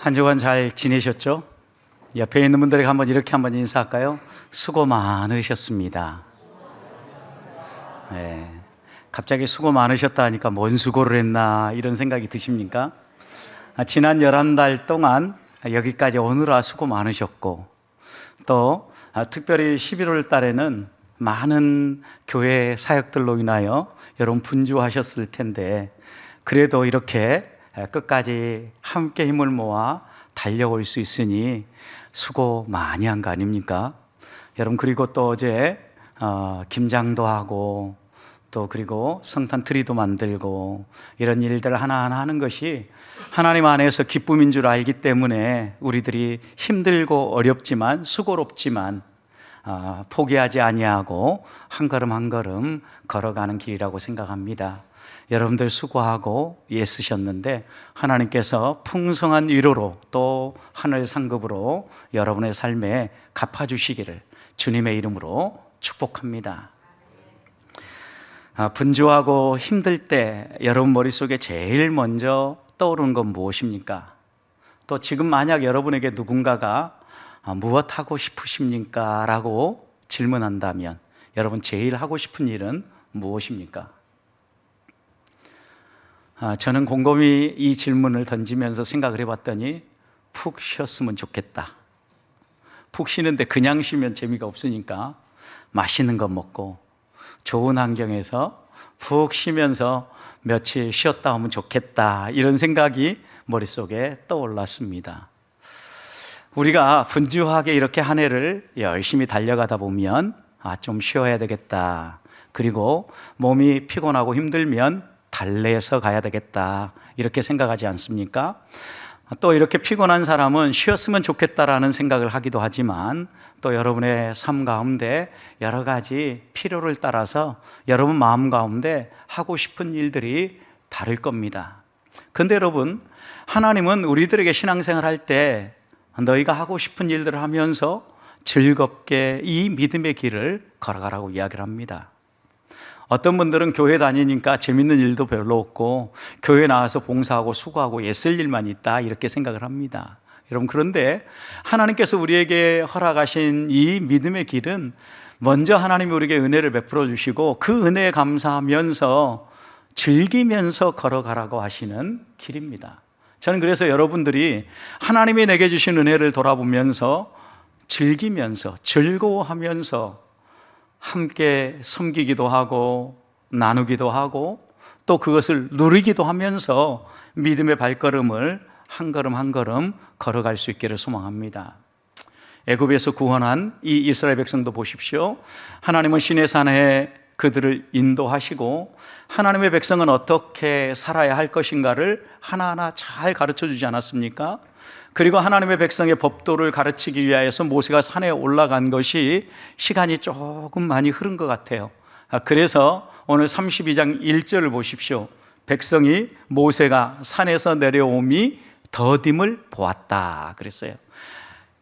한 주간 잘 지내셨죠? 옆에 있는 분들에게 한번 인사할까요? 수고 많으셨습니다. 네. 갑자기 수고 많으셨다 하니까 뭔 수고를 했나 이런 생각이 드십니까? 지난 11달 동안 여기까지 오느라 수고 많으셨고, 또 특별히 11월 달에는 많은 교회 사역들로 인하여 여러분 분주하셨을 텐데, 그래도 이렇게 끝까지 함께 힘을 모아 달려올 수 있으니 수고 많이 한 거 아닙니까? 여러분, 그리고 또 어제 김장도 하고, 또 그리고 성탄 트리도 만들고, 이런 일들을 하나하나 하는 것이 하나님 안에서 기쁨인 줄 알기 때문에 우리들이 힘들고 어렵지만 수고롭지만 포기하지 아니하고 한 걸음 한 걸음 걸어가는 길이라고 생각합니다. 여러분들 수고하고 애쓰셨는데 하나님께서 풍성한 위로로 또 하늘 상급으로 여러분의 삶에 갚아주시기를 주님의 이름으로 축복합니다. 분주하고 힘들 때 여러분 머릿속에 제일 먼저 떠오르는 건 무엇입니까? 또 지금 만약 여러분에게 누군가가 무엇 하고 싶으십니까? 라고 질문한다면 여러분 제일 하고 싶은 일은 무엇입니까? 저는 곰곰이 이 질문을 던지면서 생각을 해봤더니 푹 쉬었으면 좋겠다. 푹 쉬는데 그냥 쉬면 재미가 없으니까 맛있는 거 먹고 좋은 환경에서 푹 쉬면서 며칠 쉬었다 오면 좋겠다, 이런 생각이 머릿속에 떠올랐습니다. 우리가 분주하게 이렇게 한 해를 열심히 달려가다 보면 좀 쉬어야 되겠다, 그리고 몸이 피곤하고 힘들면 달래서 가야 되겠다, 이렇게 생각하지 않습니까? 또 이렇게 피곤한 사람은 쉬었으면 좋겠다라는 생각을 하기도 하지만, 또 여러분의 삶 가운데 여러 가지 필요를 따라서 여러분 마음 가운데 하고 싶은 일들이 다를 겁니다. 그런데 여러분, 하나님은 우리들에게 신앙생활 할 때 너희가 하고 싶은 일들을 하면서 즐겁게 이 믿음의 길을 걸어가라고 이야기를 합니다. 어떤 분들은 교회 다니니까 재밌는 일도 별로 없고 교회 나와서 봉사하고 수고하고 애쓸 일만 있다, 이렇게 생각을 합니다. 여러분, 그런데 하나님께서 우리에게 허락하신 이 믿음의 길은 먼저 하나님이 우리에게 은혜를 베풀어 주시고 그 은혜에 감사하면서 즐기면서 걸어가라고 하시는 길입니다. 저는 그래서 여러분들이 하나님이 내게 주신 은혜를 돌아보면서 즐기면서 즐거워하면서 함께 섬기기도 하고 나누기도 하고 또 그것을 누리기도 하면서 믿음의 발걸음을 한 걸음 한 걸음 걸어갈 수 있기를 소망합니다. 애굽에서 구원한 이 이스라엘 백성도 보십시오. 하나님은 시내산에 그들을 인도하시고 하나님의 백성은 어떻게 살아야 할 것인가를 하나하나 잘 가르쳐 주지 않았습니까? 그리고 하나님의 백성의 법도를 가르치기 위하여서 모세가 산에 올라간 것이 시간이 조금 많이 흐른 것 같아요. 그래서 오늘 32장 1절을 보십시오. 백성이 모세가 산에서 내려옴이 더딤을 보았다 그랬어요.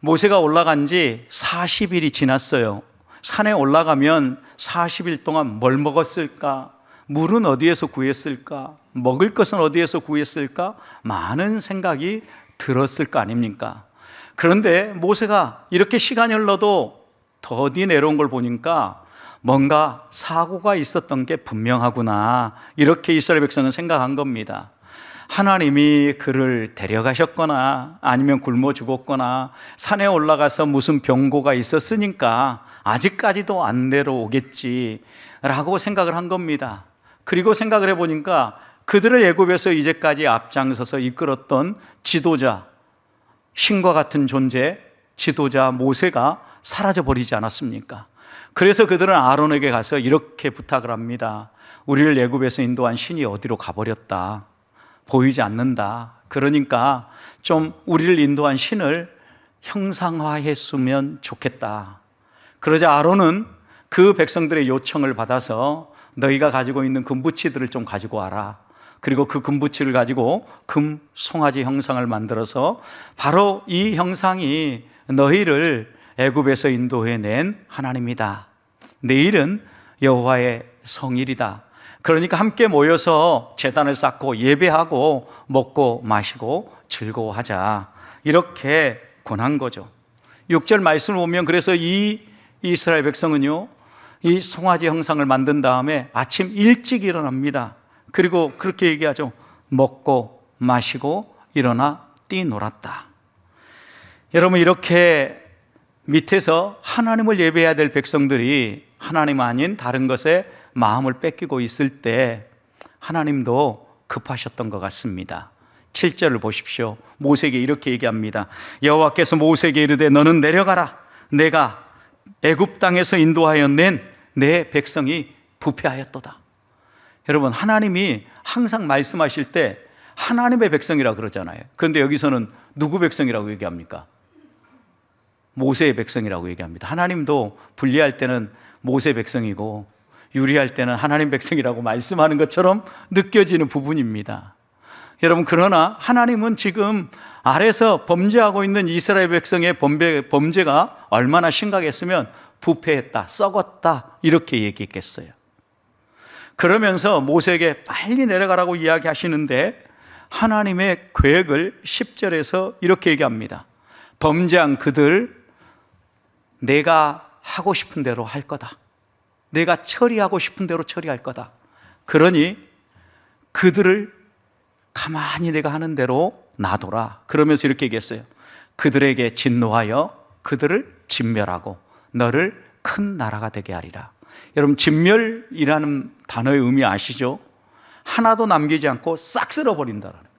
모세가 올라간 지 40일이 지났어요. 산에 올라가면 40일 동안 뭘 먹었을까? 물은 어디에서 구했을까? 먹을 것은 어디에서 구했을까? 많은 생각이 들었을 거 아닙니까? 그런데 모세가 이렇게 시간이 흘러도 더디 내려온 걸 보니까 뭔가 사고가 있었던 게 분명하구나, 이렇게 이스라엘 백성은 생각한 겁니다. 하나님이 그를 데려가셨거나 아니면 굶어 죽었거나 산에 올라가서 무슨 병고가 있었으니까 아직까지도 안 내려오겠지라고 생각을 한 겁니다. 그리고 생각을 해보니까 그들을 애굽에서 이제까지 앞장서서 이끌었던 지도자, 신과 같은 존재, 지도자 모세가 사라져버리지 않았습니까? 그래서 그들은 아론에게 가서 이렇게 부탁을 합니다. 우리를 애굽에서 인도한 신이 어디로 가버렸다, 보이지 않는다. 그러니까 좀 우리를 인도한 신을 형상화했으면 좋겠다. 그러자 아론은 그 백성들의 요청을 받아서 너희가 가지고 있는 금부치들을 좀 가지고 와라. 그리고 그 금부치를 가지고 금 송아지 형상을 만들어서 바로 이 형상이 너희를 애굽에서 인도해낸 하나님이다. 내일은 여호와의 성일이다. 그러니까 함께 모여서 제단을 쌓고 예배하고 먹고 마시고 즐거워하자, 이렇게 권한 거죠. 6절 말씀을 보면 그래서 이 이스라엘 백성은요, 이 송아지 형상을 만든 다음에 아침 일찍 일어납니다. 그리고 그렇게 얘기하죠. 먹고 마시고 일어나 뛰놀았다. 여러분, 이렇게 밑에서 하나님을 예배해야 될 백성들이 하나님 아닌 다른 것에 마음을 뺏기고 있을 때 하나님도 급하셨던 것 같습니다. 7절을 보십시오. 모세에게 이렇게 얘기합니다. 여호와께서 모세에게 이르되 너는 내려가라. 내가 애굽 땅에서 인도하여 낸 내 백성이 부패하였도다. 여러분, 하나님이 항상 말씀하실 때 하나님의 백성이라고 그러잖아요. 그런데 여기서는 누구 백성이라고 얘기합니까? 모세의 백성이라고 얘기합니다. 하나님도 분리할 때는 모세 백성이고 유리할 때는 하나님 백성이라고 말씀하는 것처럼 느껴지는 부분입니다. 여러분, 그러나 하나님은 지금 아래서 범죄하고 있는 이스라엘 백성의 범죄가 얼마나 심각했으면 부패했다, 썩었다 이렇게 얘기했겠어요. 그러면서 모세에게 빨리 내려가라고 이야기하시는데 하나님의 계획을 10절에서 이렇게 얘기합니다. 범죄한 그들 내가 하고 싶은 대로 할 거다. 내가 처리하고 싶은 대로 처리할 거다. 그러니 그들을 가만히 내가 하는 대로 놔둬라. 그러면서 이렇게 얘기했어요. 그들에게 진노하여 그들을 진멸하고 너를 큰 나라가 되게 하리라. 여러분, 진멸이라는 단어의 의미 아시죠? 하나도 남기지 않고 싹 쓸어버린다라는 거예요.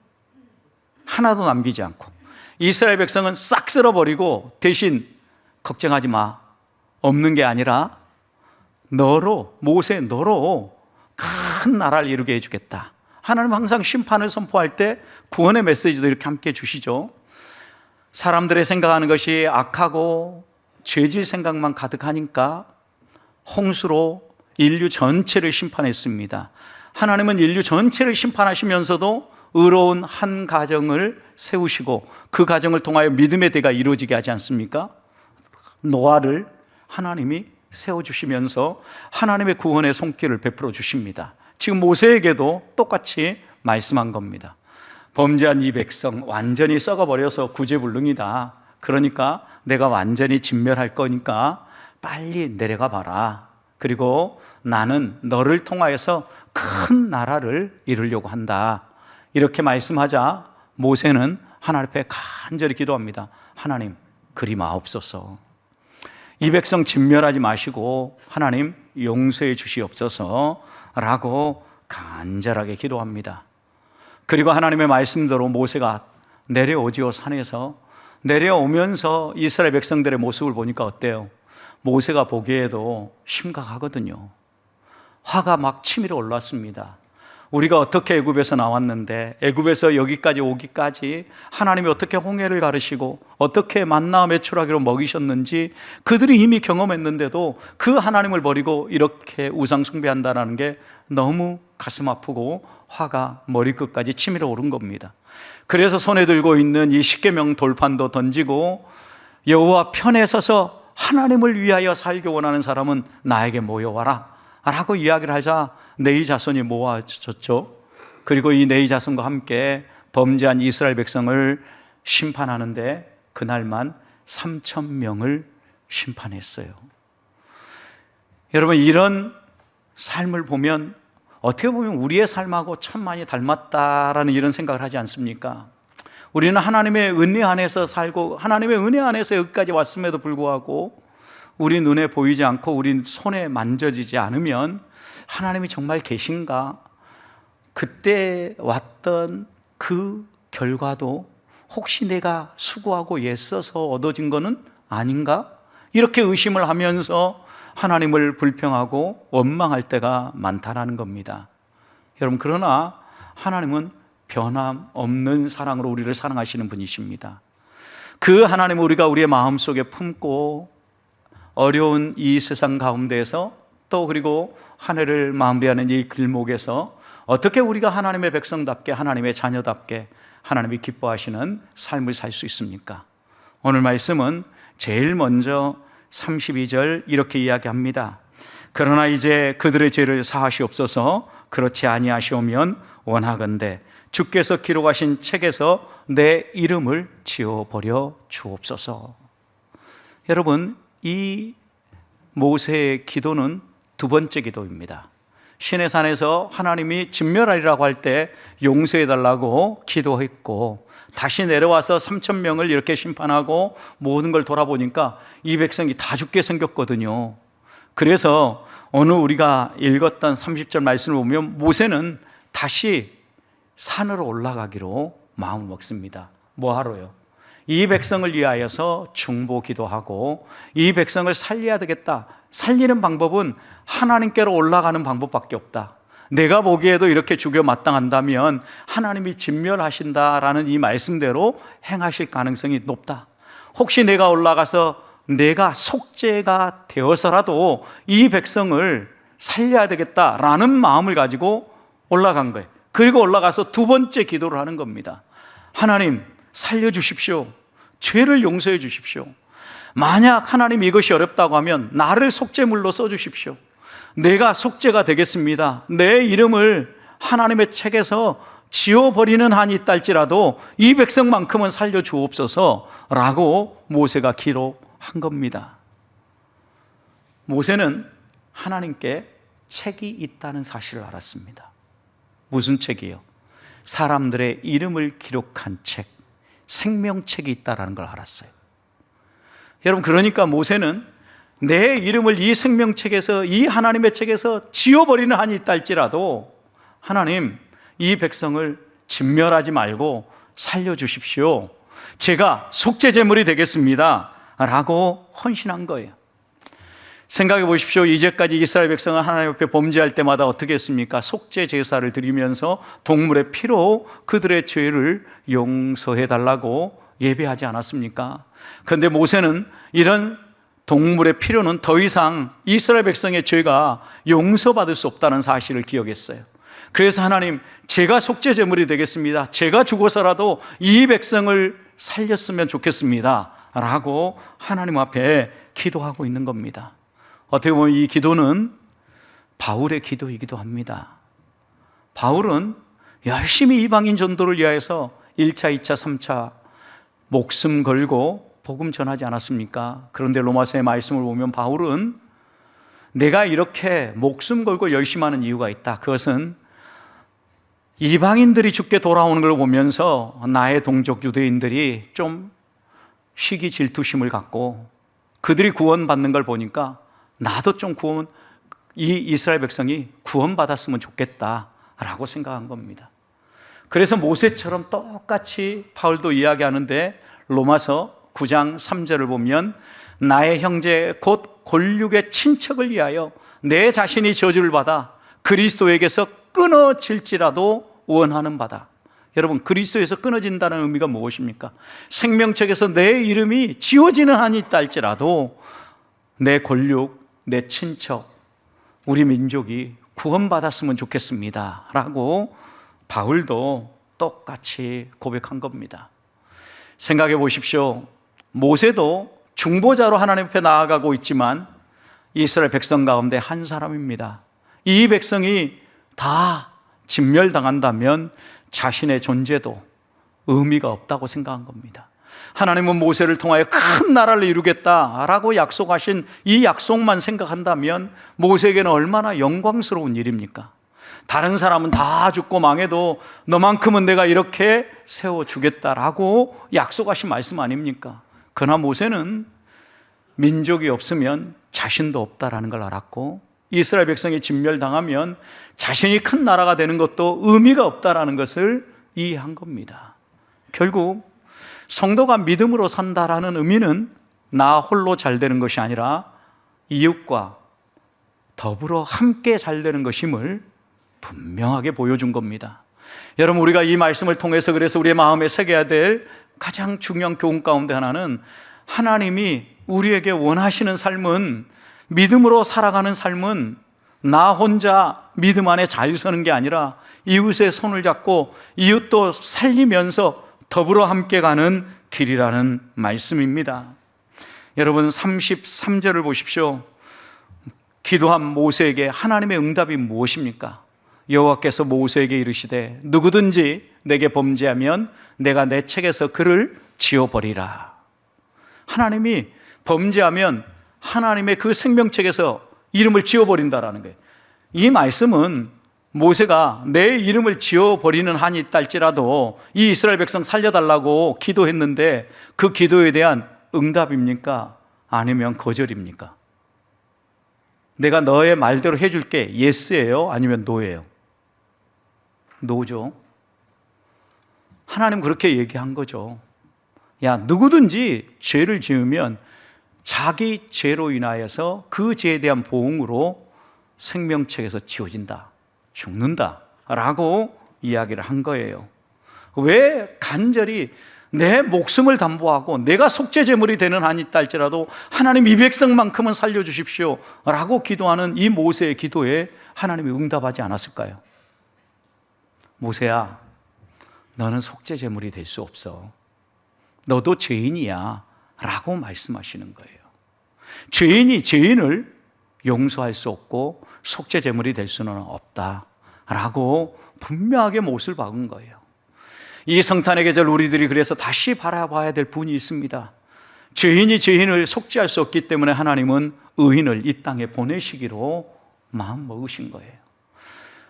하나도 남기지 않고. 이스라엘 백성은 싹 쓸어버리고 대신 걱정하지 마. 없는 게 아니라 너로, 모세 너로 큰 나라를 이루게 해주겠다. 하나님은 항상 심판을 선포할 때 구원의 메시지도 이렇게 함께 주시죠. 사람들의 생각하는 것이 악하고 죄질 생각만 가득하니까 홍수로 인류 전체를 심판했습니다. 하나님은 인류 전체를 심판하시면서도 의로운 한 가정을 세우시고 그 가정을 통하여 믿음의 대가 이루어지게 하지 않습니까? 노아를 하나님이 세워주시면서 하나님의 구원의 손길을 베풀어 주십니다. 지금 모세에게도 똑같이 말씀한 겁니다. 범죄한 이 백성 완전히 썩어버려서 구제불능이다. 그러니까 내가 완전히 진멸할 거니까 빨리 내려가 봐라. 그리고 나는 너를 통하여서 큰 나라를 이루려고 한다. 이렇게 말씀하자 모세는 하나님 앞에 간절히 기도합니다. 하나님, 그리 마옵소서. 이 백성 진멸하지 마시고 하나님 용서해 주시옵소서 라고 간절하게 기도합니다. 그리고 하나님의 말씀대로 모세가 내려오지요. 산에서 내려오면서 이스라엘 백성들의 모습을 보니까 어때요? 모세가 보기에도 심각하거든요. 화가 막 치밀어 올랐습니다. 우리가 어떻게 애굽에서 나왔는데 애굽에서 여기까지 오기까지 하나님이 어떻게 홍해를 가르시고 어떻게 만나와 메추라기로 먹이셨는지 그들이 이미 경험했는데도 그 하나님을 버리고 이렇게 우상 숭배한다는 게 너무 가슴 아프고 화가 머리끝까지 치밀어 오른 겁니다. 그래서 손에 들고 있는 이 십계명 돌판도 던지고 여호와 편에 서서 하나님을 위하여 살기 원하는 사람은 나에게 모여와라 라고 이야기를 하자 네이 자손이 모아졌죠. 그리고 이 네이 자손과 함께 범죄한 이스라엘 백성을 심판하는데 그날만 3,000명을 심판했어요. 여러분, 이런 삶을 보면 어떻게 보면 우리의 삶하고 참 많이 닮았다라는 이런 생각을 하지 않습니까? 우리는 하나님의 은혜 안에서 살고 하나님의 은혜 안에서 여기까지 왔음에도 불구하고 우리 눈에 보이지 않고 우리 손에 만져지지 않으면 하나님이 정말 계신가? 그때 왔던 그 결과도 혹시 내가 수고하고 애써서 얻어진 거는 아닌가? 이렇게 의심을 하면서 하나님을 불평하고 원망할 때가 많다라는 겁니다. 여러분, 그러나 하나님은 변함없는 사랑으로 우리를 사랑하시는 분이십니다. 그 하나님을 우리가 우리의 마음속에 품고 어려운 이 세상 가운데에서 또 그리고 한 해를 마무리하는 이 길목에서 어떻게 우리가 하나님의 백성답게 하나님의 자녀답게 하나님이 기뻐하시는 삶을 살 수 있습니까? 오늘 말씀은 제일 먼저 32절 이렇게 이야기합니다. 그러나 이제 그들의 죄를 사하시옵소서. 그렇지 아니하시오면 원하건대 주께서 기록하신 책에서 내 이름을 지워버려 주옵소서. 여러분, 이 모세의 기도는 두 번째 기도입니다. 시내산에서 하나님이 진멸하리라고 할 때 용서해달라고 기도했고, 다시 내려와서 3,000명을 이렇게 심판하고 모든 걸 돌아보니까 이 백성이 다 죽게 생겼거든요. 그래서 오늘 우리가 읽었던 30절 말씀을 보면 모세는 다시 산으로 올라가기로 마음을 먹습니다. 뭐 하러요? 이 백성을 위하여서 중보 기도하고 이 백성을 살려야 되겠다. 살리는 방법은 하나님께로 올라가는 방법밖에 없다. 내가 보기에도 이렇게 죽여 마땅한다면 하나님이 진멸하신다라는 이 말씀대로 행하실 가능성이 높다. 혹시 내가 올라가서 내가 속죄가 되어서라도 이 백성을 살려야 되겠다라는 마음을 가지고 올라간 거예요. 그리고 올라가서 두 번째 기도를 하는 겁니다. 하나님, 살려주십시오. 죄를 용서해 주십시오. 만약 하나님 이것이 어렵다고 하면 나를 속죄물로 써주십시오. 내가 속죄가 되겠습니다. 내 이름을 하나님의 책에서 지워버리는 한이 있다 할지라도 이 백성만큼은 살려주옵소서 라고 모세가 기록한 겁니다. 모세는 하나님께 책이 있다는 사실을 알았습니다. 무슨 책이요? 사람들의 이름을 기록한 책, 생명책이 있다는 걸 알았어요. 여러분, 그러니까 모세는 내 이름을 이 생명책에서, 이 하나님의 책에서 지워버리는 한이 있다 할지라도 하나님, 이 백성을 진멸하지 말고 살려주십시오. 제가 속죄제물이 되겠습니다 라고 헌신한 거예요. 생각해 보십시오. 이제까지 이스라엘 백성은 하나님 앞에 범죄할 때마다 어떻게 했습니까? 속죄 제사를 드리면서 동물의 피로 그들의 죄를 용서해 달라고 예배하지 않았습니까? 그런데 모세는 이런 동물의 피로는 더 이상 이스라엘 백성의 죄가 용서받을 수 없다는 사실을 기억했어요. 그래서 하나님, 제가 속죄제물이 되겠습니다. 제가 죽어서라도 이 백성을 살렸으면 좋겠습니다 라고 하나님 앞에 기도하고 있는 겁니다. 어떻게 보면 이 기도는 바울의 기도이기도 합니다. 바울은 열심히 이방인 전도를 위하여서 1차, 2차, 3차 목숨 걸고 복음 전하지 않았습니까? 그런데 로마서의 말씀을 보면 바울은 내가 이렇게 목숨 걸고 열심히 하는 이유가 있다. 그것은 이방인들이 죽게 돌아오는 걸 보면서 나의 동족 유대인들이 좀 시기 질투심을 갖고 그들이 구원받는 걸 보니까 나도 좀 이 이스라엘 백성이 구원받았으면 좋겠다라고 생각한 겁니다. 그래서 모세처럼 똑같이 바울도 이야기하는데 로마서 9장 3절을 보면 나의 형제 곧 골육의 친척을 위하여 내 자신이 저주를 받아 그리스도에게서 끊어질지라도 원하는 바다. 여러분, 그리스도에서 끊어진다는 의미가 무엇입니까? 생명책에서 내 이름이 지워지는 한이 있다 할지라도 내 골육, 내 친척, 우리 민족이 구원받았으면 좋겠습니다 라고 바울도 똑같이 고백한 겁니다. 생각해 보십시오. 모세도 중보자로 하나님 앞에 나아가고 있지만 이스라엘 백성 가운데 한 사람입니다. 이 백성이 다 진멸당한다면 자신의 존재도 의미가 없다고 생각한 겁니다. 하나님은 모세를 통하여 큰 나라를 이루겠다라고 약속하신 이 약속만 생각한다면 모세에게는 얼마나 영광스러운 일입니까? 다른 사람은 다 죽고 망해도 너만큼은 내가 이렇게 세워주겠다라고 약속하신 말씀 아닙니까? 그러나 모세는 민족이 없으면 자신도 없다라는 걸 알았고 이스라엘 백성이 진멸당하면 자신이 큰 나라가 되는 것도 의미가 없다라는 것을 이해한 겁니다. 결국 성도가 믿음으로 산다라는 의미는 나 홀로 잘 되는 것이 아니라 이웃과 더불어 함께 잘 되는 것임을 분명하게 보여준 겁니다. 여러분, 우리가 이 말씀을 통해서 그래서 우리의 마음에 새겨야 될 가장 중요한 교훈 가운데 하나는 하나님이 우리에게 원하시는 삶은, 믿음으로 살아가는 삶은 나 혼자 믿음 안에 잘 서는 게 아니라 이웃의 손을 잡고 이웃도 살리면서 더불어 함께 가는 길이라는 말씀입니다. 여러분, 33절을 보십시오. 기도한 모세에게 하나님의 응답이 무엇입니까? 여호와께서 모세에게 이르시되 누구든지 내게 범죄하면 내가 내 책에서 그를 지워버리라. 하나님이 범죄하면 하나님의 그 생명책에서 이름을 지워버린다라는 거예요. 이 말씀은 모세가 내 이름을 지워버리는 한이 있달지라도 이 이스라엘 백성 살려달라고 기도했는데 그 기도에 대한 응답입니까? 아니면 거절입니까? 내가 너의 말대로 해줄게, 예스예요? 아니면 노예요? 노죠. 하나님 그렇게 얘기한 거죠. 야, 누구든지 죄를 지으면 자기 죄로 인하여서 그 죄에 대한 보응으로 생명책에서 지워진다, 죽는다 라고 이야기를 한 거예요. 왜 간절히 내 목숨을 담보하고 내가 속죄제물이 되는 한이 있달지라도 하나님 이 백성만큼은 살려주십시오 라고 기도하는 이 모세의 기도에 하나님이 응답하지 않았을까요? 모세야, 너는 속죄제물이 될 수 없어. 너도 죄인이야 라고 말씀하시는 거예요. 죄인이 죄인을 용서할 수 없고 속죄제물이 될 수는 없다 라고 분명하게 못을 박은 거예요. 이 성탄의 계절 우리들이 그래서 다시 바라봐야 될 분이 있습니다. 죄인이 죄인을 속죄할 수 없기 때문에 하나님은 의인을 이 땅에 보내시기로 마음먹으신 거예요.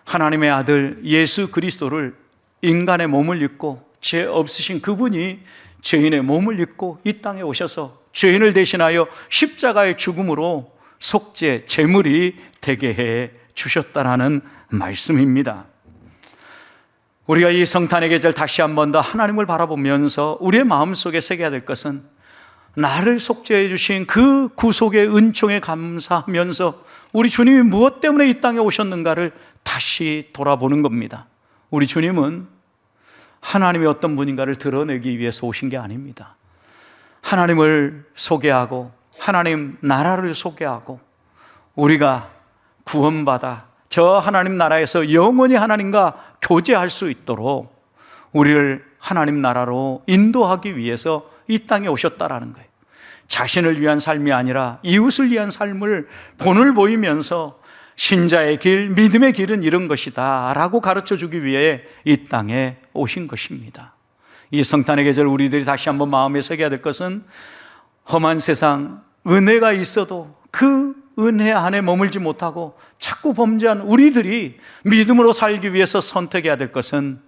하나님의 아들 예수 그리스도를 인간의 몸을 입고 죄 없으신 그분이 죄인의 몸을 입고 이 땅에 오셔서 죄인을 대신하여 십자가의 죽음으로 속죄 제물이 되게 해 주셨다라는 말씀입니다. 우리가 이 성탄의 계절 다시 한 번 더 하나님을 바라보면서 우리의 마음속에 새겨야 될 것은 나를 속죄해 주신 그 구속의 은총에 감사하면서 우리 주님이 무엇 때문에 이 땅에 오셨는가를 다시 돌아보는 겁니다. 우리 주님은 하나님이 어떤 분인가를 드러내기 위해서 오신 게 아닙니다. 하나님을 소개하고 하나님 나라를 소개하고 우리가 구원받아 저 하나님 나라에서 영원히 하나님과 교제할 수 있도록 우리를 하나님 나라로 인도하기 위해서 이 땅에 오셨다라는 거예요. 자신을 위한 삶이 아니라 이웃을 위한 삶을 본을 보이면서 신자의 길, 믿음의 길은 이런 것이다 라고 가르쳐주기 위해 이 땅에 오신 것입니다. 이 성탄의 계절 우리들이 다시 한번 마음에 새겨야 될 것은 험한 세상, 은혜가 있어도 그 은혜 안에 머물지 못하고 자꾸 범죄한 우리들이 믿음으로 살기 위해서 선택해야 될 것은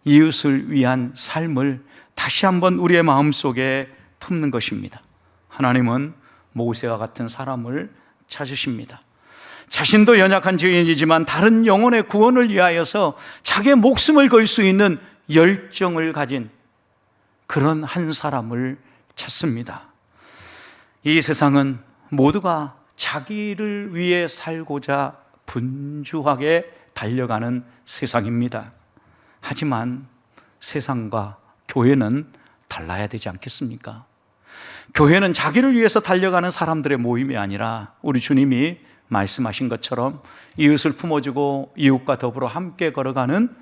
이웃을 위한 삶을 다시 한번 우리의 마음속에 품는 것입니다. 하나님은 모세와 같은 사람을 찾으십니다. 자신도 연약한 죄인이지만 다른 영혼의 구원을 위하여서 자기의 목숨을 걸 수 있는 열정을 가진 그런 한 사람을 찾습니다. 이 세상은 모두가 자기를 위해 살고자 분주하게 달려가는 세상입니다. 하지만 세상과 교회는 달라야 되지 않겠습니까? 교회는 자기를 위해서 달려가는 사람들의 모임이 아니라 우리 주님이 말씀하신 것처럼 이웃을 품어주고 이웃과 더불어 함께 걸어가는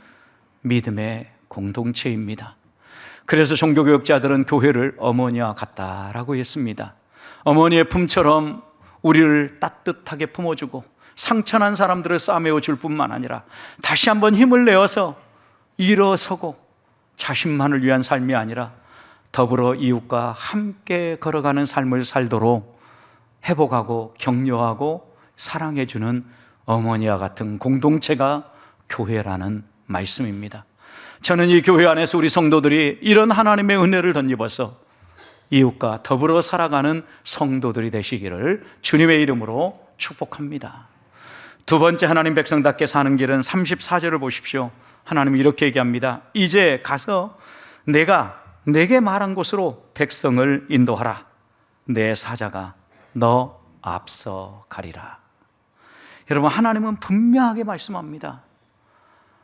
믿음의 공동체입니다. 그래서 종교교육자들은 교회를 어머니와 같다라고 했습니다. 어머니의 품처럼 우리를 따뜻하게 품어주고 상처난 사람들을 싸매어 줄 뿐만 아니라 다시 한번 힘을 내어서 일어서고 자신만을 위한 삶이 아니라 더불어 이웃과 함께 걸어가는 삶을 살도록 회복하고 격려하고 사랑해주는 어머니와 같은 공동체가 교회라는 말씀입니다. 저는 이 교회 안에서 우리 성도들이 이런 하나님의 은혜를 덧입어서 이웃과 더불어 살아가는 성도들이 되시기를 주님의 이름으로 축복합니다. 두 번째 하나님 백성답게 사는 길은 34절을 보십시오. 하나님이 이렇게 얘기합니다. 이제 가서 내가 내게 말한 곳으로 백성을 인도하라. 내 사자가 너 앞서 가리라. 여러분, 하나님은 분명하게 말씀합니다.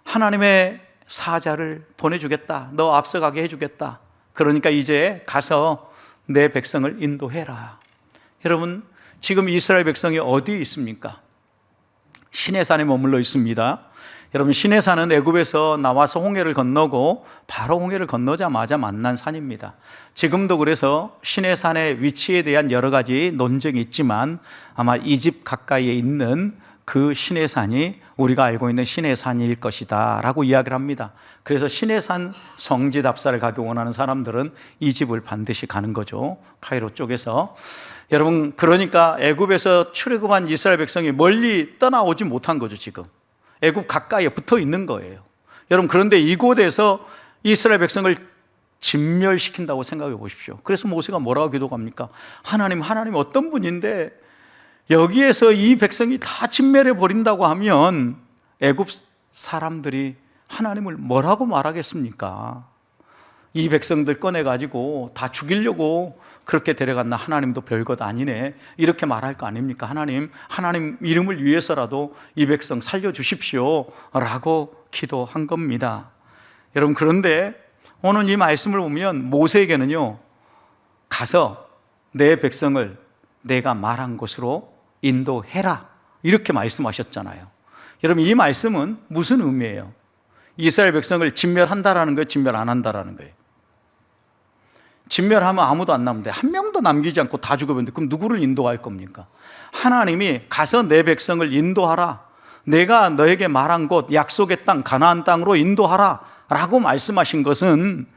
하나님의 사자를 보내주겠다. 너 앞서가게 해주겠다. 그러니까 이제 가서 내 백성을 인도해라. 여러분, 지금 이스라엘 백성이 어디에 있습니까? 시내산에 머물러 있습니다. 여러분, 시내산은 애굽에서 나와서 홍해를 건너고 바로 홍해를 건너자마자 만난 산입니다. 지금도 그래서 시내산의 위치에 대한 여러 가지 논쟁이 있지만 아마 이집 가까이에 있는 그 시내산이 우리가 알고 있는 시내산일 것이다 라고 이야기를 합니다. 그래서 시내산 성지 답사를 가기 원하는 사람들은 이 집을 반드시 가는 거죠. 카이로 쪽에서. 여러분, 그러니까 애굽에서 출애굽한 이스라엘 백성이 멀리 떠나오지 못한 거죠. 지금 애굽 가까이에 붙어 있는 거예요. 여러분, 그런데 이곳에서 이스라엘 백성을 진멸시킨다고 생각해 보십시오. 그래서 모세가 뭐라고 기도합니까? 하나님 어떤 분인데 여기에서 이 백성이 다 진멸해 버린다고 하면 애굽 사람들이 하나님을 뭐라고 말하겠습니까? 이 백성들 꺼내가지고 다 죽이려고 그렇게 데려갔나? 하나님도 별것 아니네, 이렇게 말할 거 아닙니까? 하나님 이름을 위해서라도 이 백성 살려주십시오 라고 기도한 겁니다. 여러분, 그런데 오늘 이 말씀을 보면 모세에게는요, 가서 내 백성을 내가 말한 곳으로 인도해라 이렇게 말씀하셨잖아요. 여러분, 이 말씀은 무슨 의미예요? 이스라엘 백성을 진멸한다라는 거예요? 진멸 안 한다라는 거예요? 진멸하면 아무도 안 남는데 한 명도 남기지 않고 다 죽어버리는데 그럼 누구를 인도할 겁니까? 하나님이 가서 내 백성을 인도하라, 내가 너에게 말한 곳 약속의 땅 가나안 땅으로 인도하라 라고 말씀하신 것은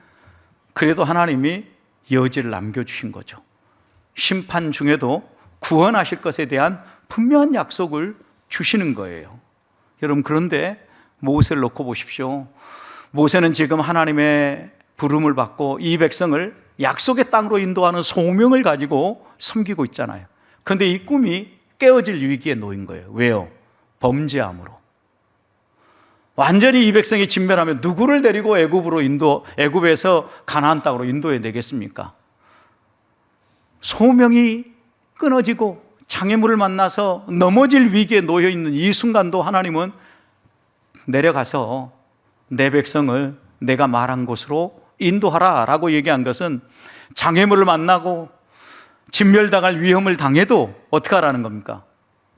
그래도 하나님이 여지를 남겨주신 거죠. 심판 중에도 구원하실 것에 대한 분명한 약속을 주시는 거예요. 여러분, 그런데 모세를 놓고 보십시오. 모세는 지금 하나님의 부름을 받고 이 백성을 약속의 땅으로 인도하는 소명을 가지고 섬기고 있잖아요. 그런데 이 꿈이 깨어질 위기에 놓인 거예요. 왜요? 범죄함으로. 완전히 이 백성이 진멸하면 누구를 데리고 애굽에서 가나안 땅으로 인도해 내겠습니까? 소명이 끊어지고 장애물을 만나서 넘어질 위기에 놓여 있는 이 순간도 하나님은 내려가서 내 백성을 내가 말한 곳으로 인도하라 라고 얘기한 것은 장애물을 만나고 진멸당할 위험을 당해도 어떻게 하라는 겁니까?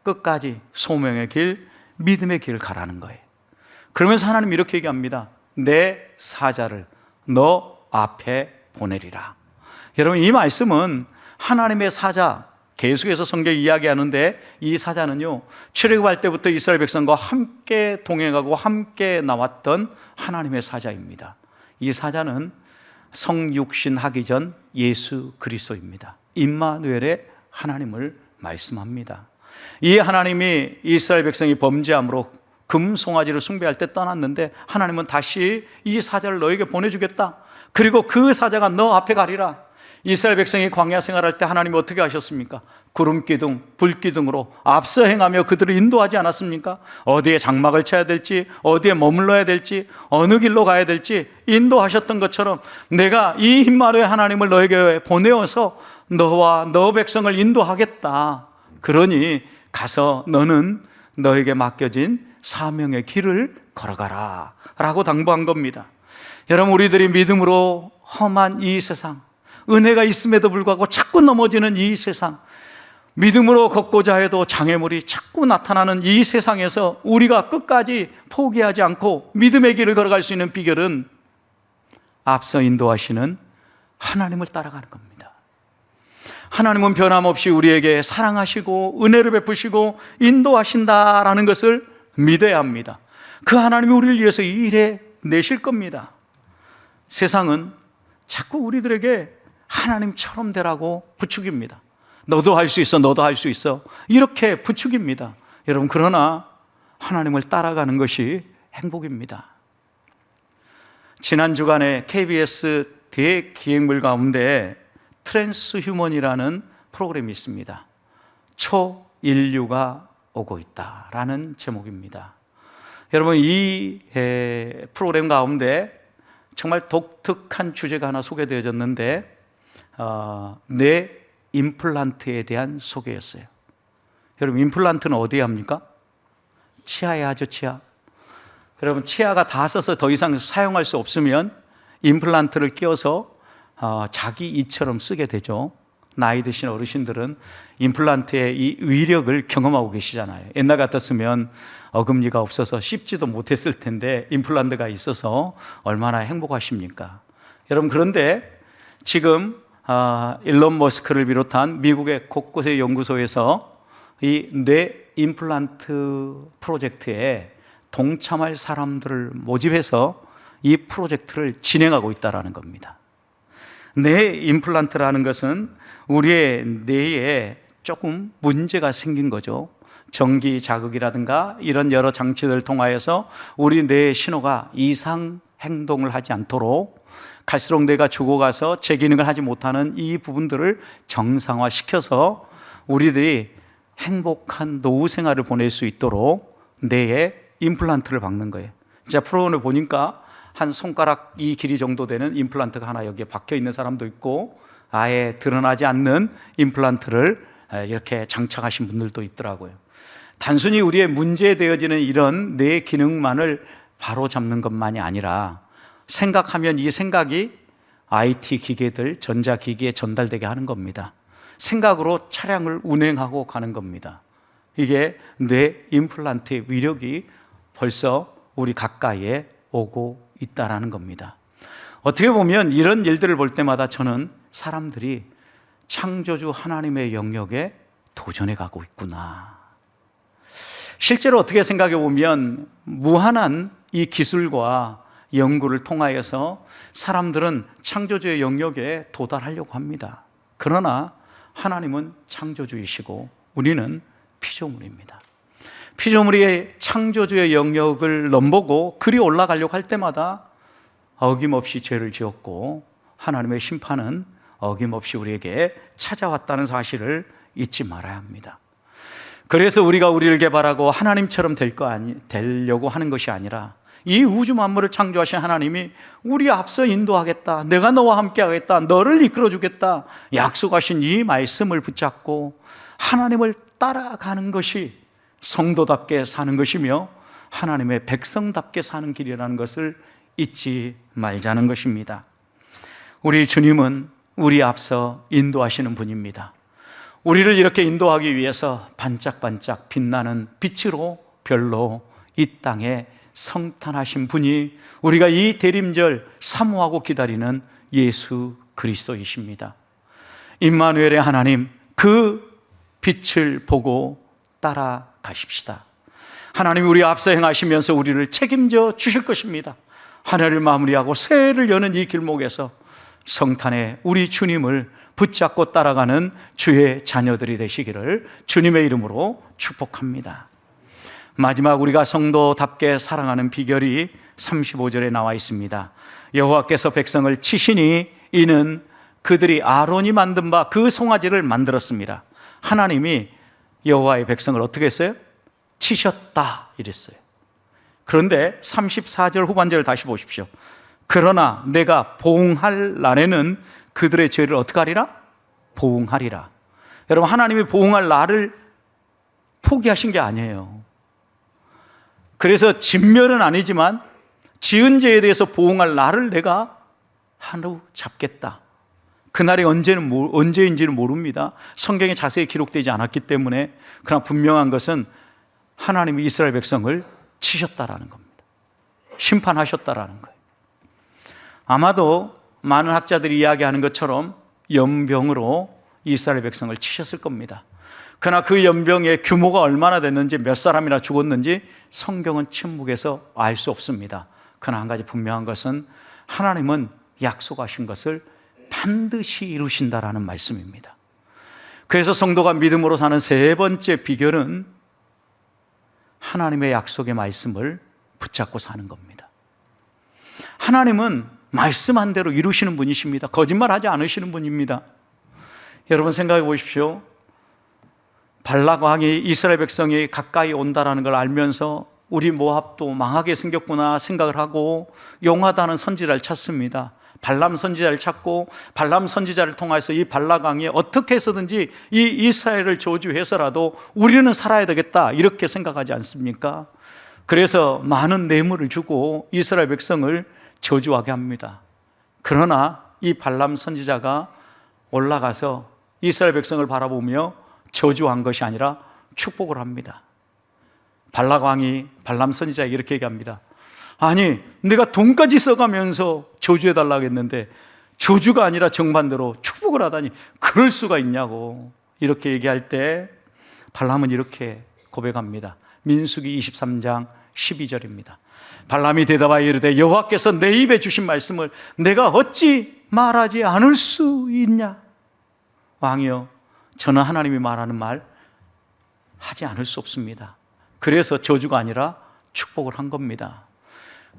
끝까지 소명의 길, 믿음의 길을 가라는 거예요. 그러면서 하나님 이렇게 얘기합니다. 내 사자를 너 앞에 보내리라. 여러분, 이 말씀은 하나님의 사자, 계속해서 성경이 이야기하는데 이 사자는요, 출애굽할 때부터 이스라엘 백성과 함께 동행하고 함께 나왔던 하나님의 사자입니다. 이 사자는 성육신 하기 전 예수 그리스도입니다. 임마누엘의 하나님을 말씀합니다. 이 하나님이 이스라엘 백성이 범죄함으로 금송아지를 숭배할 때 떠났는데 하나님은 다시 이 사자를 너에게 보내주겠다. 그리고 그 사자가 너 앞에 가리라. 이스라엘 백성이 광야 생활할 때 하나님이 어떻게 하셨습니까? 구름기둥, 불기둥으로 앞서 행하며 그들을 인도하지 않았습니까? 어디에 장막을 쳐야 될지, 어디에 머물러야 될지, 어느 길로 가야 될지 인도하셨던 것처럼 내가 이 임마누엘 하나님을 너에게 보내어서 너와 너 백성을 인도하겠다. 그러니 가서 너는 너에게 맡겨진 사명의 길을 걸어가라 라고 당부한 겁니다. 여러분, 우리들이 믿음으로 험한 이 세상, 은혜가 있음에도 불구하고 자꾸 넘어지는 이 세상, 믿음으로 걷고자 해도 장애물이 자꾸 나타나는 이 세상에서 우리가 끝까지 포기하지 않고 믿음의 길을 걸어갈 수 있는 비결은 앞서 인도하시는 하나님을 따라가는 겁니다. 하나님은 변함없이 우리에게 사랑하시고 은혜를 베푸시고 인도하신다라는 것을 믿어야 합니다. 그 하나님이 우리를 위해서 일해 내실 겁니다. 세상은 자꾸 우리들에게 하나님처럼 되라고 부추깁니다. 너도 할 수 있어, 너도 할 수 있어, 이렇게 부추깁니다. 여러분, 그러나 하나님을 따라가는 것이 행복입니다. 지난 주간에 KBS 대기획물 가운데 트랜스휴먼이라는 프로그램이 있습니다. 초인류가 오고 있다라는 제목입니다. 여러분, 이 프로그램 가운데 정말 독특한 주제가 하나 소개되어졌는데 뇌 임플란트에 대한 소개였어요. 여러분, 임플란트는 어디에 합니까? 치아에 하죠. 치아. 여러분, 치아가 다 써서 더 이상 사용할 수 없으면 임플란트를 끼워서 자기 이처럼 쓰게 되죠. 나이 드신 어르신들은 임플란트의 이 위력을 경험하고 계시잖아요. 옛날 같았으면 어금니가 없어서 씹지도 못했을 텐데 임플란트가 있어서 얼마나 행복하십니까? 여러분, 그런데 지금 일론 머스크를 비롯한 미국의 곳곳의 연구소에서 이 뇌 임플란트 프로젝트에 동참할 사람들을 모집해서 이 프로젝트를 진행하고 있다는 겁니다. 뇌 임플란트라는 것은 우리의 뇌에 조금 문제가 생긴 거죠. 전기 자극이라든가 이런 여러 장치들을 통하여서 우리 뇌의 신호가 이상 행동을 하지 않도록 갈수록 뇌가 죽어가서 제 기능을 하지 못하는 이 부분들을 정상화시켜서 우리들이 행복한 노후 생활을 보낼 수 있도록 뇌에 임플란트를 박는 거예요. 자, 프로그램을 보니까 한 손가락 이 길이 정도 되는 임플란트가 하나 여기에 박혀 있는 사람도 있고, 아예 드러나지 않는 임플란트를 이렇게 장착하신 분들도 있더라고요. 단순히 우리의 문제되어지는 이런 뇌 기능만을 바로 잡는 것만이 아니라 생각하면 이 생각이 IT 기계들, 전자기기에 전달되게 하는 겁니다. 생각으로 차량을 운행하고 가는 겁니다. 이게 뇌 임플란트의 위력이 벌써 우리 가까이에 오고 있다는 겁니다. 어떻게 보면 이런 일들을 볼 때마다 저는 사람들이 창조주 하나님의 영역에 도전해 가고 있구나. 실제로 어떻게 생각해 보면 무한한 이 기술과 연구를 통하여서 사람들은 창조주의 영역에 도달하려고 합니다. 그러나 하나님은 창조주이시고 우리는 피조물입니다. 피조물이 창조주의 영역을 넘보고 그리 올라가려고 할 때마다 어김없이 죄를 지었고 하나님의 심판은 어김없이 우리에게 찾아왔다는 사실을 잊지 말아야 합니다. 그래서 우리가 우리를 개발하고 하나님처럼 되려고 하는 것이 아니라 이 우주 만물을 창조하신 하나님이 우리 앞서 인도하겠다, 내가 너와 함께 하겠다, 너를 이끌어 주겠다 약속하신 이 말씀을 붙잡고 하나님을 따라가는 것이 성도답게 사는 것이며 하나님의 백성답게 사는 길이라는 것을 잊지 말자는 것입니다. 우리 주님은 우리 앞서 인도하시는 분입니다. 우리를 이렇게 인도하기 위해서 반짝반짝 빛나는 빛으로 별로 이 땅에 성탄하신 분이 우리가 이 대림절 사모하고 기다리는 예수 그리스도이십니다. 임마누엘의 하나님, 그 빛을 보고 따라가십시다. 하나님이 우리 앞서 행하시면서 우리를 책임져 주실 것입니다. 하늘을 마무리하고 새해를 여는 이 길목에서 성탄에 우리 주님을 붙잡고 따라가는 주의 자녀들이 되시기를 주님의 이름으로 축복합니다. 마지막 우리가 성도답게 사랑하는 비결이 35절에 나와 있습니다. 여호와께서 백성을 치시니 이는 그들이 아론이 만든 바 그 송아지를 만들었습니다. 하나님이 여호와의 백성을 어떻게 했어요? 치셨다 이랬어요. 그런데 34절 후반절을 다시 보십시오. 그러나 내가 보응할 날에는 그들의 죄를 어떻게 하리라? 보응하리라. 여러분, 하나님이 보응할 날을 포기하신 게 아니에요. 그래서 진멸은 아니지만 지은 죄에 대해서 보응할 날을 내가 하루 잡겠다. 그날이 언제인지는 모릅니다. 성경에 자세히 기록되지 않았기 때문에. 그러나 분명한 것은 하나님이 이스라엘 백성을 치셨다라는 겁니다. 심판하셨다라는 거예요. 아마도 많은 학자들이 이야기하는 것처럼 연병으로 이스라엘 백성을 치셨을 겁니다. 그러나 그 연병의 규모가 얼마나 됐는지, 몇 사람이나 죽었는지 성경은 침묵해서 알 수 없습니다. 그러나 한 가지 분명한 것은 하나님은 약속하신 것을 반드시 이루신다라는 말씀입니다. 그래서 성도가 믿음으로 사는 세 번째 비결은 하나님의 약속의 말씀을 붙잡고 사는 겁니다. 하나님은 말씀한 대로 이루시는 분이십니다. 거짓말하지 않으시는 분입니다. 여러분 생각해 보십시오. 발락 왕이 이스라엘 백성이 가까이 온다라는 걸 알면서 우리 모압도 망하게 생겼구나 생각을 하고 용하다는 선지자를 찾습니다. 발람 선지자를 찾고 발람 선지자를 통해서 이 발락 왕이 어떻게 해서든지 이 이스라엘을 저주해서라도 우리는 살아야 되겠다 이렇게 생각하지 않습니까? 그래서 많은 뇌물을 주고 이스라엘 백성을 저주하게 합니다. 그러나 이 발람 선지자가 올라가서 이스라엘 백성을 바라보며 저주한 것이 아니라 축복을 합니다. 발락 왕이 발람 선지자에게 이렇게 얘기합니다. 아니, 내가 돈까지 써가면서 저주해달라고 했는데 저주가 아니라 정반대로 축복을 하다니 그럴 수가 있냐고 이렇게 얘기할 때 발람은 이렇게 고백합니다. 민수기 23장 12절입니다. 발람이 대답하여 이르되 여호와께서 내 입에 주신 말씀을 내가 어찌 말하지 않을 수 있냐? 왕이여, 저는 하나님이 말하는 말 하지 않을 수 없습니다. 그래서 저주가 아니라 축복을 한 겁니다.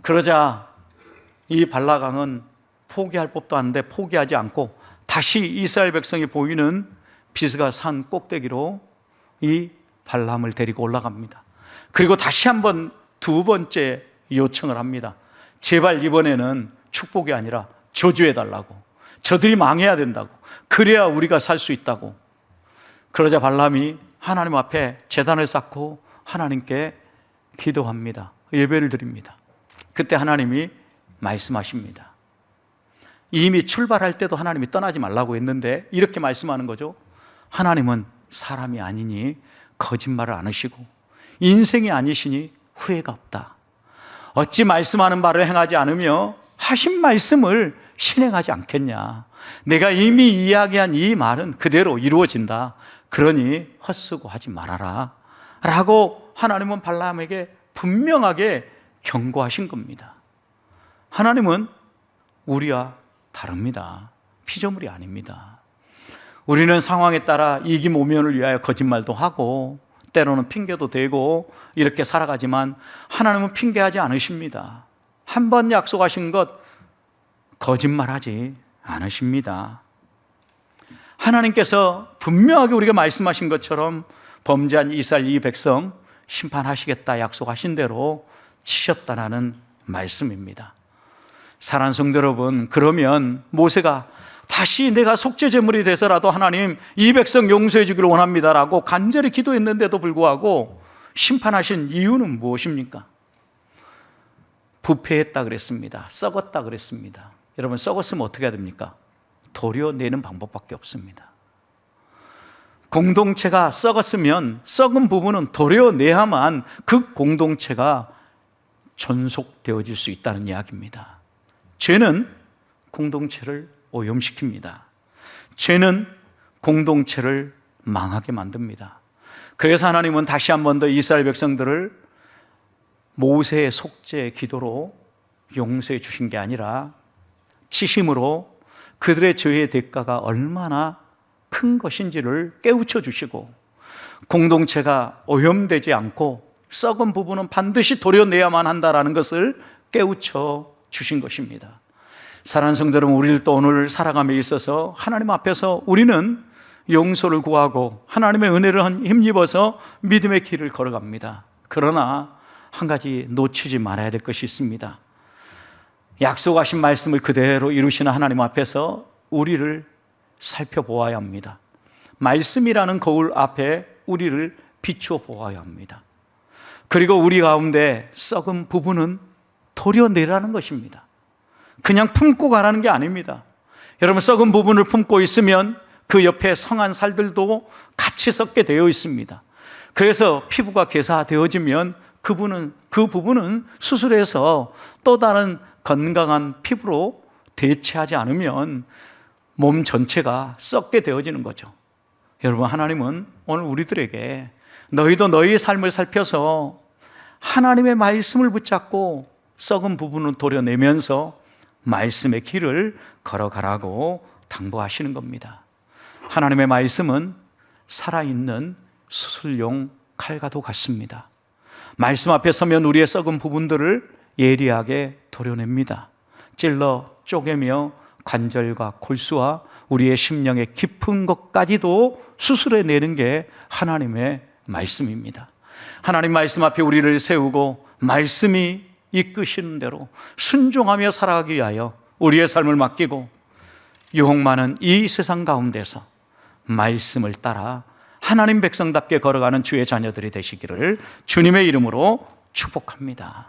그러자 이 발라강은 포기할 법도 한데 포기하지 않고 다시 이스라엘 백성이 보이는 비스가 산 꼭대기로 이 발람을 데리고 올라갑니다. 그리고 다시 한번 두 번째 요청을 합니다. 제발 이번에는 축복이 아니라 저주해달라고, 저들이 망해야 된다고, 그래야 우리가 살 수 있다고. 그러자 발람이 하나님 앞에 제단을 쌓고 하나님께 기도합니다. 예배를 드립니다. 그때 하나님이 말씀하십니다. 이미 출발할 때도 하나님이 떠나지 말라고 했는데 이렇게 말씀하는 거죠. 하나님은 사람이 아니니 거짓말을 안 하시고 인생이 아니시니 후회가 없다. 어찌 말씀하는 바를 행하지 않으며 하신 말씀을 실행하지 않겠냐. 내가 이미 이야기한 이 말은 그대로 이루어진다. 그러니 헛수고하지 말아라 라고 하나님은 발람에게 분명하게 경고하신 겁니다. 하나님은 우리와 다릅니다. 피조물이 아닙니다. 우리는 상황에 따라 이기모면을 위하여 거짓말도 하고 때로는 핑계도 대고 이렇게 살아가지만 하나님은 핑계하지 않으십니다. 한 번 약속하신 것 거짓말하지 않으십니다. 하나님께서 분명하게 우리가 말씀하신 것처럼 범죄한 이스라엘 이 백성 심판하시겠다 약속하신 대로 치셨다라는 말씀입니다. 사랑하는 성도 여러분, 그러면 모세가 다시 내가 속죄제물이 돼서라도 하나님 이 백성 용서해 주기를 원합니다라고 간절히 기도했는데도 불구하고 심판하신 이유는 무엇입니까? 부패했다 그랬습니다. 썩었다 그랬습니다. 여러분, 썩었으면 어떻게 해야 됩니까? 도려내는 방법밖에 없습니다. 공동체가 썩었으면 썩은 부분은 도려내야만 그 공동체가 존속되어질 수 있다는 이야기입니다. 죄는 공동체를 오염시킵니다. 죄는 공동체를 망하게 만듭니다. 그래서 하나님은 다시 한 번 더 이스라엘 백성들을 모세의 속죄 기도로 용서해 주신 게 아니라 치심으로 그들의 죄의 대가가 얼마나 큰 것인지를 깨우쳐 주시고 공동체가 오염되지 않고 썩은 부분은 반드시 도려내야만 한다는 것을 깨우쳐 주신 것입니다. 사랑하는 성도 여러분, 우리를 또 오늘 살아감에 있어서 하나님 앞에서 우리는 용서를 구하고 하나님의 은혜를 힘입어서 믿음의 길을 걸어갑니다. 그러나 한 가지 놓치지 말아야 될 것이 있습니다. 약속하신 말씀을 그대로 이루시는 하나님 앞에서 우리를 살펴보아야 합니다. 말씀이라는 거울 앞에 우리를 비추어 보아야 합니다. 그리고 우리 가운데 썩은 부분은 도려내라는 것입니다. 그냥 품고 가라는 게 아닙니다. 여러분, 썩은 부분을 품고 있으면 그 옆에 성한 살들도 같이 썩게 되어 있습니다. 그래서 피부가 괴사되어지면 그 부분은 수술해서 또 다른 건강한 피부로 대체하지 않으면 몸 전체가 썩게 되어지는 거죠. 여러분, 하나님은 오늘 우리들에게 너희도 너희의 삶을 살펴서 하나님의 말씀을 붙잡고 썩은 부분을 도려내면서 말씀의 길을 걸어가라고 당부하시는 겁니다. 하나님의 말씀은 살아있는 수술용 칼과도 같습니다. 말씀 앞에 서면 우리의 썩은 부분들을 예리하게 도려냅니다. 찔러 쪼개며 관절과 골수와 우리의 심령의 깊은 것까지도 수술해내는 게 하나님의 말씀입니다. 하나님 말씀 앞에 우리를 세우고 말씀이 이끄시는 대로 순종하며 살아가기 위하여 우리의 삶을 맡기고 유혹 많은 이 세상 가운데서 말씀을 따라 하나님 백성답게 걸어가는 주의 자녀들이 되시기를 주님의 이름으로 축복합니다.